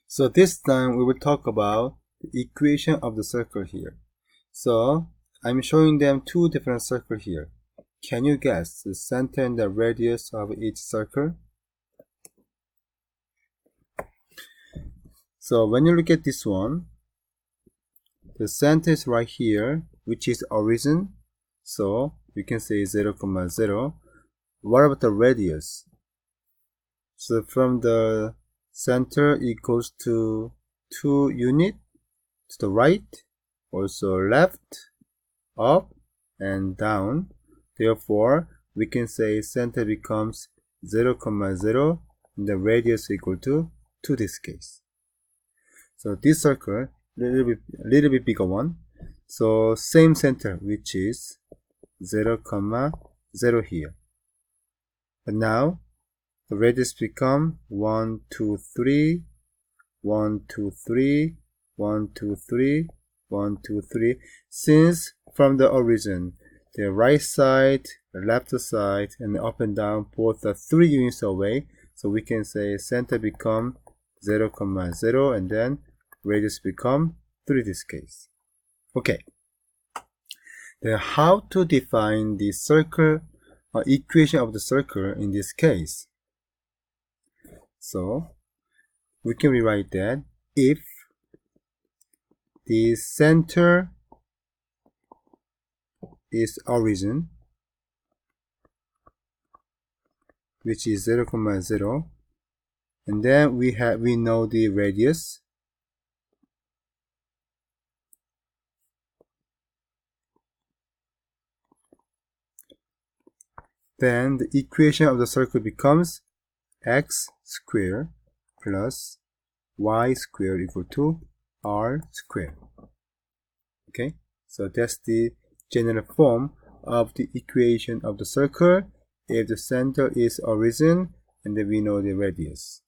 So this time we will talk about the equation of the circle here. So I'm showing them two different circles here. Can you guess the center and the radius of each circle? So when you look at this one, the center is right here, which is origin. So you can say 0, 0. What about the radius? So from the center it goes to 2 units to the right, also left, up, and down. Therefore, we can say center becomes 0, 0, and the radius equal to this case. So this circle, little bit bigger one. So same center, which is 0, 0 here. But now the radius become 1, 2, 3, 1, 2, 3, 1, 2, 3, 1, 2, 3. Since from the origin, the right side, the left side, and up and down both are 3 units away, so we can say center become 0, 0, and then radius become 3 this case. Okay. Then how to define the circle equation of the circle in this case? So we can rewrite that if the center is origin, which is 0, 0, and then we know the radius, then the equation of the circle becomes x squared plus y squared equal to r squared. Okay, so that's the general form of the equation of the circle if the center is origin and then we know the radius.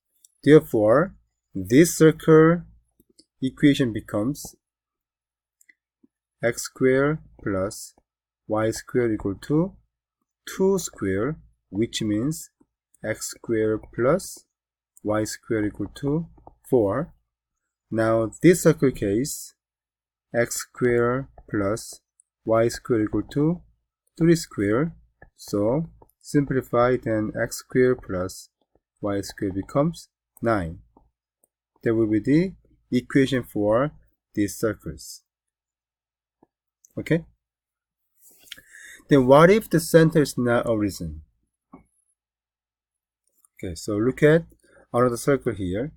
Therefore, this circle equation becomes x squared plus y squared equal to 2 squared, which means x squared plus y squared equal to 4. Now this circle case, x squared plus y squared equal to 3 squared. So simplify, then x squared plus y squared becomes 9. That will be the equation for these circles. Okay? Then what if the center is not origin? Okay, so look at another circle here.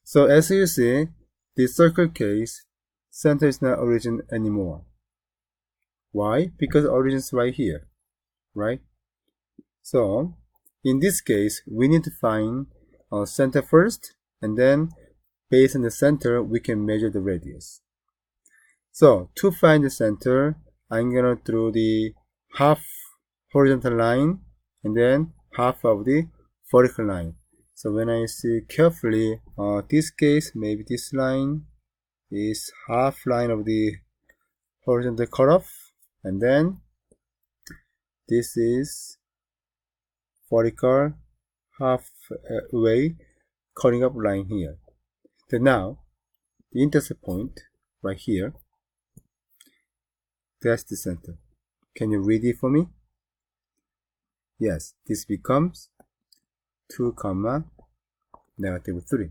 So as you see, the circle case, center is not origin anymore. Why? Because origin is right here, right? So in this case, we need to find our center first, and then based on the center, we can measure the radius. So to find the center, I'm gonna draw the half horizontal line and then half of the vertical line. So when I see carefully, this case, maybe this line is half line of the horizontal cutoff, and then this is vertical half way cutting up line here. Then now the intercept point right here, that's the center. Can you read it for me? Yes, this becomes 2, negative 3.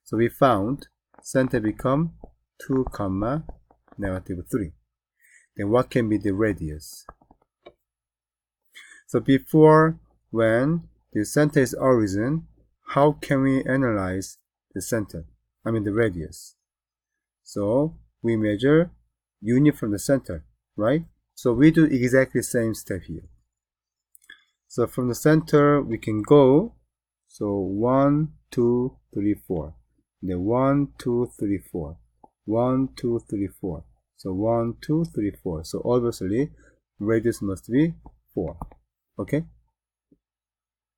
So we found center become 2, negative 3. Then what can be the radius? So before, when the center is origin, how can we analyze the center? I mean the radius. So we measure unit from the center, right? So we do exactly the same step here. So from the center we can go, so 1, 2, 3, 4. Then 1, 2, 3, 4. 1, 2, 3, 4. So 1, 2, 3, 4. So obviously radius must be 4. Okay?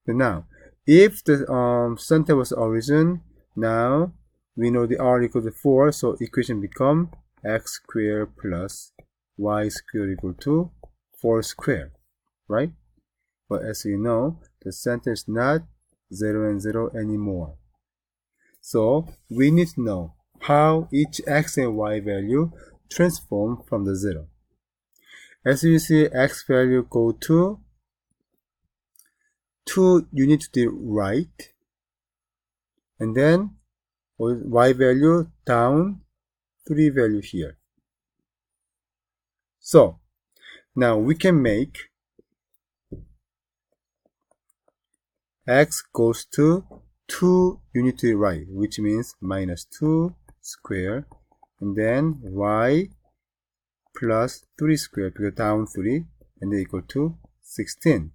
Then now, if the center was origin, now we know the r equal to 4, so equation become x squared plus y squared equal to 4 squared, right? But as you know, the center is not 0 and 0 anymore. So we need to know how each x and y value transform from the 0. As you see, x value go to 2 units to the right, and then y value down 3 value here. So now we can make x goes to 2 units to the right, which means minus 2 square, and then y plus 3 square, because down 3, and then equal to 16.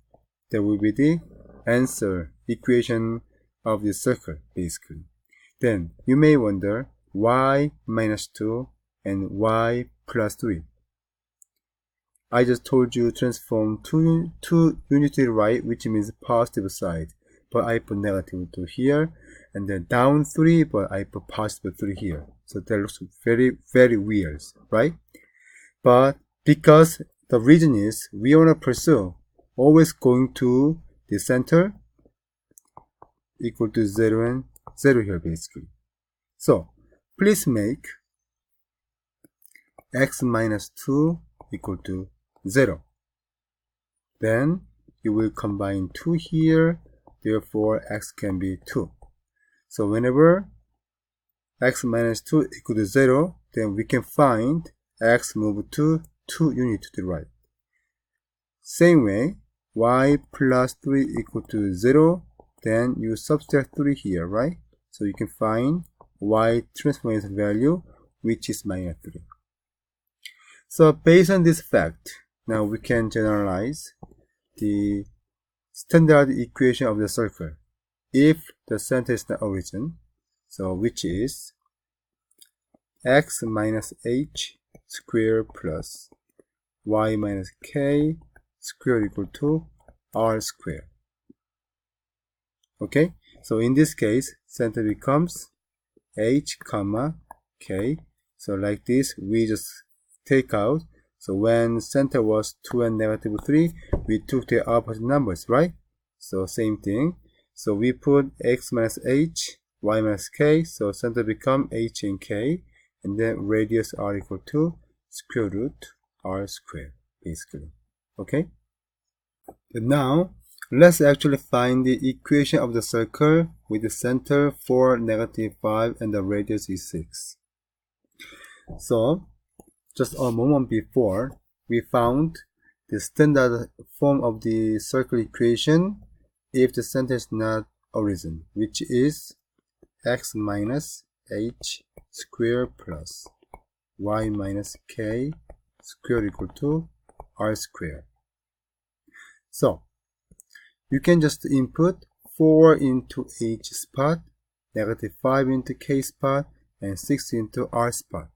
That will be the answer equation of the circle, basically. Then you may wonder y minus 2 and y plus 3. I just told you transform 2 units to the right, which means positive side, but I put negative 2 here, and then down 3, but I put positive 3 here. So that looks very, very weird, right? But because the reason is we want to pursue always going to the center equal to 0 and 0 here, basically. So please make x minus 2 equal to 0. Then you will combine 2 here, therefore x can be 2. So whenever x minus 2 equal to 0, then we can find x move to 2 units to the right. Same way, y plus 3 equal to 0, then you subtract 3 here, right? So you can find y transformation value, which is minus 3. So based on this fact, now we can generalize the standard equation of the circle if the center is the origin. So which is x minus h square plus y minus k square equal to r square. Okay, so in this case, center becomes h comma k. So like this, we just take out. So when center was 2 and negative 3, we took the opposite numbers, right? So same thing. So we put x minus h, y minus k. So center become h and k, and then radius r equal to square root r square, basically. Okay. And now let's actually find the equation of the circle with the center 4, negative 5, and the radius is 6. So just a moment before, we found the standard form of the circle equation if the center is not origin, which is x minus h square plus y minus k square equal to r square. So you can just input 4 into h spot, negative 5 into k spot, and 6 into r spot.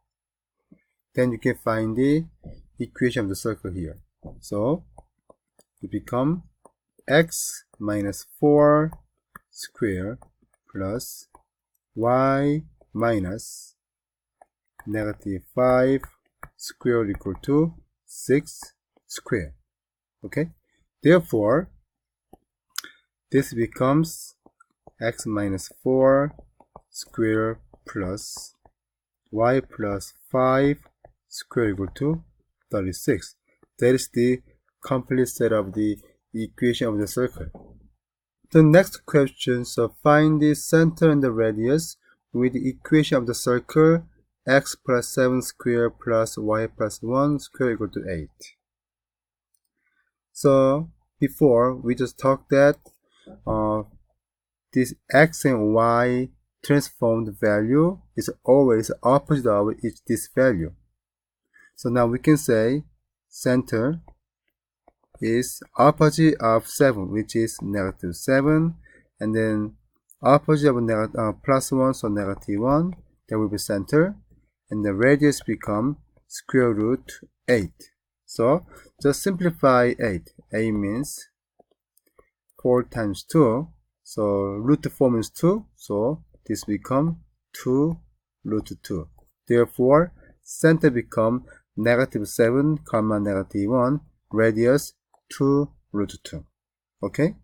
Then you can find the equation of the circle here. So it becomes x minus 4 square plus y minus negative 5 square equal to 6 square. Okay, therefore this becomes x minus 4 square plus y plus 5 square equal to 36. That is the complete set of the equation of the circle. The next question, so find the center and the radius with the equation of the circle x plus 7 square plus y plus 1 square equal to 8. So before we just talked that this x and y transformed value is always opposite of this value. So now we can say center is opposite of 7, which is negative 7, and then opposite of plus 1, so negative 1, that will be center, and the radius become square root 8. So just simplify 8. 8 means 4 times 2, so root 4 means 2, so this become 2 root 2. Therefore center become negative 7 comma negative 1, radius 2 root 2. Okay,